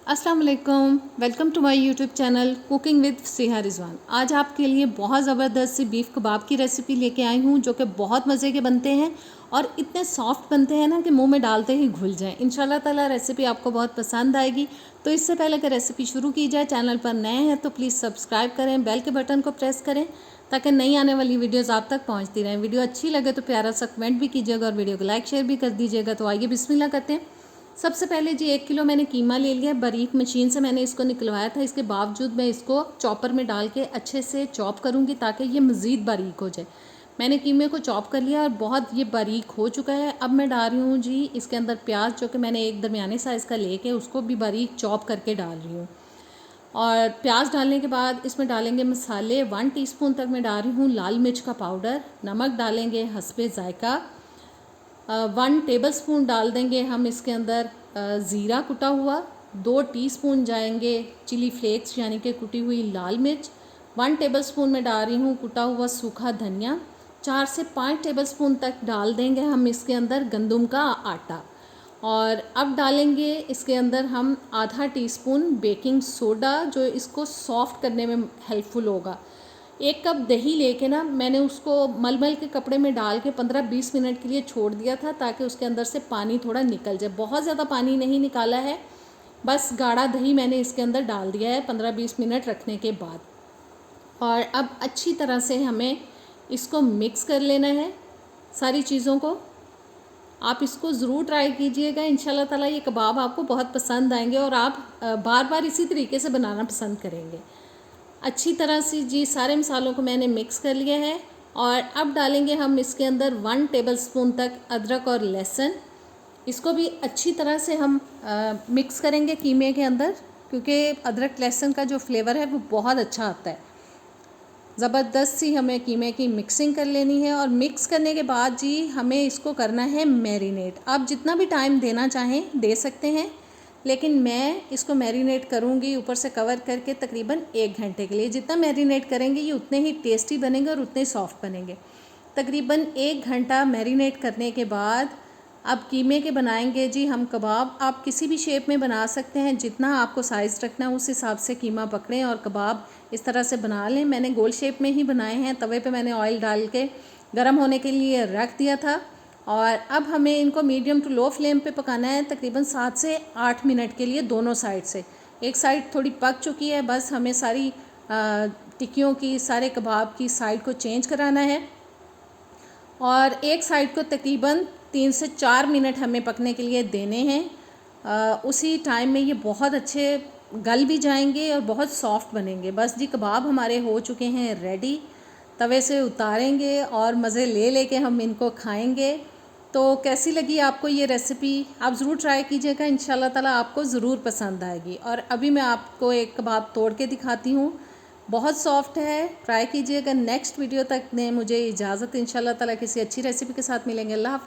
अस्सलाम वालेकुम, welcome to my YouTube channel cooking with Siha Rizwan. आज आपके लिए बहुत ज़बरदस्त सी बीफ कबाब की रेसिपी लेके आई हूँ जो कि बहुत मज़े के बनते हैं और इतने सॉफ्ट बनते हैं ना कि मुंह में डालते ही घुल जाएं। इंशाल्लाह ताला रेसिपी आपको बहुत पसंद आएगी। तो इससे पहले कि रेसिपी शुरू की जाए, चैनल पर नए हैं तो प्लीज़ सब्सक्राइब करें, बेल के बटन को प्रेस करें ताकि नई आने वाली वीडियोज़ आप तक पहुँचती रहें। वीडियो अच्छी लगे तो प्यारा सा कमेंट भी कीजिएगा और वीडियो को लाइक शेयर भी कर दीजिएगा। तो आइए बिस्मिल्लाह करते हैं। सबसे पहले जी 1 किलो मैंने कीमा ले लिया। बारीक मशीन से मैंने इसको निकलवाया था। इसके बावजूद मैं इसको चॉपर में डाल के अच्छे से चॉप करूँगी ताकि ये मज़ीद बारीक हो जाए। मैंने कीमे को चॉप कर लिया और बहुत ये बारीक हो चुका है। अब मैं डाल रही हूँ जी इसके अंदर प्याज, जो कि मैंने एक दरमियाने साइज़ का लेके उसको भी बारीक चॉप करके डाल रही हूँ। और प्याज डालने के बाद इसमें डालेंगे मसाले। 1 टीस्पून तक मैं डाल रही हूँ लाल मिर्च का पाउडर। नमक डालेंगे हस्बे ज़ायका। 1 टेबलस्पून डाल देंगे हम इसके अंदर ज़ीरा कुटा हुआ। 2 टीस्पून जाएंगे चिली फ्लेक्स यानी कि कुटी हुई लाल मिर्च। 1 टेबलस्पून में डाल रही हूँ कुटा हुआ सूखा धनिया। 4 से 5 टेबलस्पून तक डाल देंगे हम इसके अंदर गंदम का आटा। और अब डालेंगे इसके अंदर हम आधा टीस्पून बेकिंग सोडा, जो इसको सॉफ्ट करने में हेल्पफुल होगा। 1 कप दही लेके ना मैंने उसको मलमल के कपड़े में डाल के 15-20 मिनट के लिए छोड़ दिया था ताकि उसके अंदर से पानी थोड़ा निकल जाए। बहुत ज़्यादा पानी नहीं निकाला है, बस गाढ़ा दही मैंने इसके अंदर डाल दिया है 15-20 मिनट रखने के बाद। और अब अच्छी तरह से हमें इसको मिक्स कर लेना है सारी चीज़ों को। आप इसको ज़रूर ट्राई कीजिएगा, इंशाल्लाह ताला ये कबाब आपको बहुत पसंद आएंगे और आप बार बार इसी तरीके से बनाना पसंद करेंगे। अच्छी तरह से जी सारे मसालों को मैंने मिक्स कर लिया है। और अब डालेंगे हम इसके अंदर 1 टेबलस्पून तक अदरक और लहसुन। इसको भी अच्छी तरह से हम मिक्स करेंगे कीमे के अंदर, क्योंकि अदरक लहसुन का जो फ्लेवर है वो बहुत अच्छा आता है। ज़बरदस्त सी हमें कीमे की मिक्सिंग कर लेनी है। और मिक्स करने के बाद जी हमें इसको करना है मैरिनेट। आप जितना भी टाइम देना चाहें दे सकते हैं, लेकिन मैं इसको मैरिनेट करूँगी ऊपर से कवर करके तकरीबन 1 घंटे के लिए। जितना मैरिनेट करेंगे ये उतने ही टेस्टी बनेंगे और उतने सॉफ्ट बनेंगे। तकरीबन 1 घंटा मैरिनेट करने के बाद अब कीमे के बनाएंगे जी हम कबाब। आप किसी भी शेप में बना सकते हैं, जितना आपको साइज़ रखना है उस हिसाब से कीमा पकड़ें और कबाब इस तरह से बना लें। मैंने गोल शेप में ही बनाए हैं। तवे पे मैंने ऑयल डाल के गर्म होने के लिए रख दिया था। और अब हमें इनको मीडियम टू लो फ्लेम पे पकाना है तकरीबन 7 से 8 मिनट के लिए दोनों साइड से। एक साइड थोड़ी पक चुकी है, बस हमें सारी टिक्कियों की, सारे कबाब की साइड को चेंज कराना है। और एक साइड को तकरीबन 3 से 4 मिनट हमें पकने के लिए देने हैं। उसी टाइम में ये बहुत अच्छे गल भी जाएंगे और बहुत सॉफ्ट बनेंगे। बस जी कबाब हमारे हो चुके हैं रेडी। तवे से उतारेंगे और मज़े ले लेके हम इनको खाएंगे। तो कैसी लगी आपको ये रेसिपी? आप ज़रूर ट्राई कीजिएगा, इंशाल्लाह ताला आपको ज़रूर पसंद आएगी। और अभी मैं आपको एक कबाब तोड़ के दिखाती हूँ, बहुत सॉफ्ट है। ट्राई कीजिएगा। नेक्स्ट वीडियो तक ने मुझे इजाज़त। इंशाल्लाह ताला किसी अच्छी रेसिपी के साथ मिलेंगे। अल्लाह हाफ़िज़।